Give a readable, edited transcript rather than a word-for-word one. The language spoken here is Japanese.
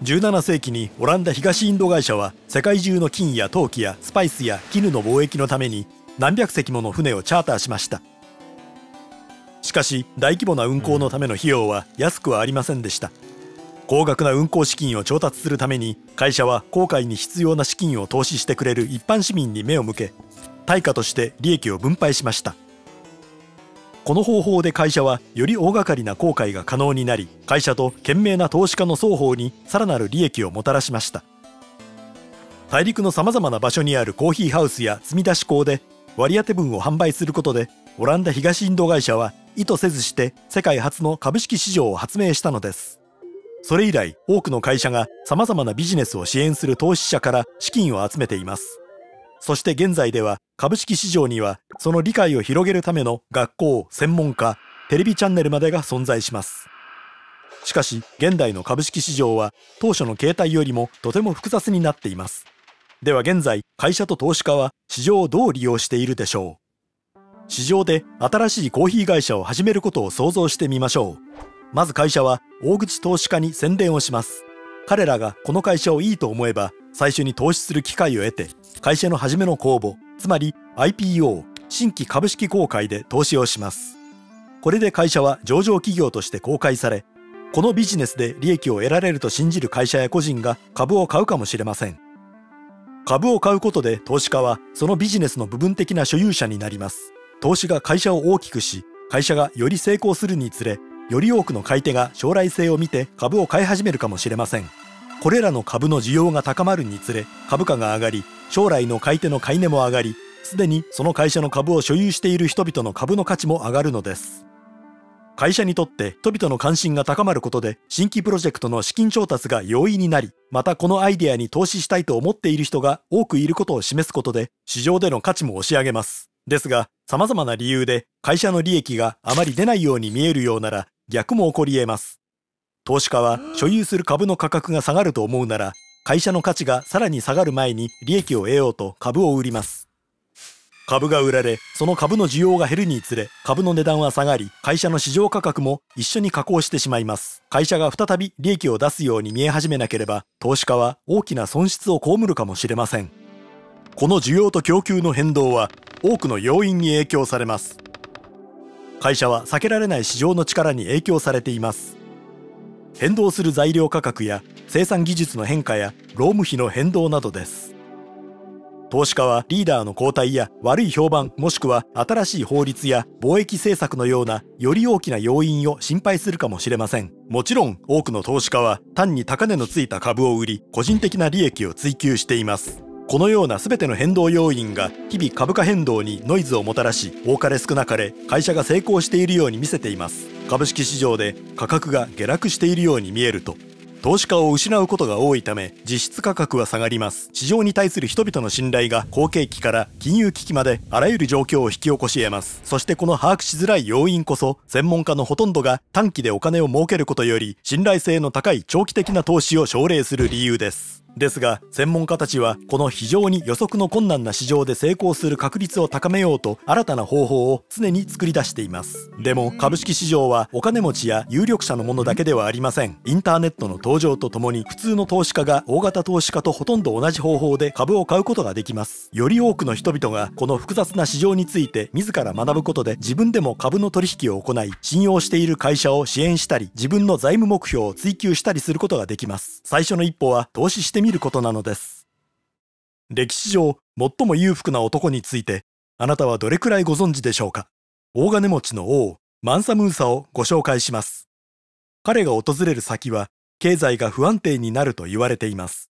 17世紀にオランダ東インド会社は世界中の金や陶器やスパイスや絹の貿易のために何百隻もの船をチャーターしました。しかし大規模な運航のための費用は安くはありませんでした。高額な運航資金を調達するために会社は航海に必要な資金を投資してくれる一般市民に目を向け、対価として利益を分配しました。この方法で会社はより大掛かりな航海が可能になり、会社と賢明な投資家の双方にさらなる利益をもたらしました。大陸のさまざまな場所にあるコーヒーハウスや積み出し港で割当分を販売することで、オランダ東インド会社は意図せずして世界初の株式市場を発明したのです。それ以来多くの会社がさまざまなビジネスを支援する投資者から資金を集めています。そして現在では株式市場にはその理解を広げるための学校、専門家、テレビチャンネルまでが存在します。しかし現代の株式市場は当初の形態よりもとても複雑になっています。では現在会社と投資家は市場をどう利用しているでしょう。市場で新しいコーヒー会社を始めることを想像してみましょう。まず会社は大口投資家に宣伝をします。彼らがこの会社をいいと思えば最初に投資する機会を得て、会社の初めの公募、つまり IPO 新規株式公開で投資をします。これで会社は上場企業として公開され、このビジネスで利益を得られると信じる会社や個人が株を買うかもしれません。株を買うことで投資家はそのビジネスの部分的な所有者になります。投資が会社を大きくし、会社がより成功するにつれ、より多くの買い手が将来性を見て株を買い始めるかもしれません。これらの株の需要が高まるにつれ株価が上がり、将来の買い手の買い値も上がり、すでにその会社の株を所有している人々の株の価値も上がるのです。会社にとって人々の関心が高まることで新規プロジェクトの資金調達が容易になり、またこのアイデアに投資したいと思っている人が多くいることを示すことで市場での価値も押し上げます。ですが様々な理由で会社の利益があまり出ないように見えるようなら逆も起こり得ます。投資家は所有する株の価格が下がると思うなら、会社の価値がさらに下がる前に利益を得ようと株を売ります。株が売られ、その株の需要が減るにつれ株の値段は下がり、会社の市場価格も一緒に下降してしまいます。会社が再び利益を出すように見え始めなければ、投資家は大きな損失を被るかもしれません。この需要と供給の変動は多くの要因に影響されます。会社は避けられない市場の力に影響されています。変動する材料価格や生産技術の変化や労務費の変動などです。投資家はリーダーの交代や悪い評判、もしくは新しい法律や貿易政策のようなより大きな要因を心配するかもしれません。もちろん多くの投資家は単に高値のついた株を売り、個人的な利益を追求しています。このような全ての変動要因が日々株価変動にノイズをもたらし、多かれ少なかれ会社が成功しているように見せています。株式市場で価格が下落しているように見えると、投資家を失うことが多いため実質価格は下がります。市場に対する人々の信頼が好景気から金融危機まであらゆる状況を引き起こし得ます。そしてこの把握しづらい要因こそ、専門家のほとんどが短期でお金を儲けることより信頼性の高い長期的な投資を奨励する理由です。ですが専門家たちはこの非常に予測の困難な市場で成功する確率を高めようと新たな方法を常に作り出しています。でも株式市場はお金持ちや有力者のものだけではありません。インターネットの登場とともに普通の投資家が大型投資家とほとんど同じ方法で株を買うことができます。より多くの人々がこの複雑な市場について自ら学ぶことで自分でも株の取引を行い、信用している会社を支援したり自分の財務目標を追求したりすることができます。最初の一歩は投資してみることなのです。歴史上最も裕福な男についてあなたはどれくらいご存知でしょうか。大金持ちの王マンサムーサをご紹介します。彼が訪れる先は経済が不安定になると言われています。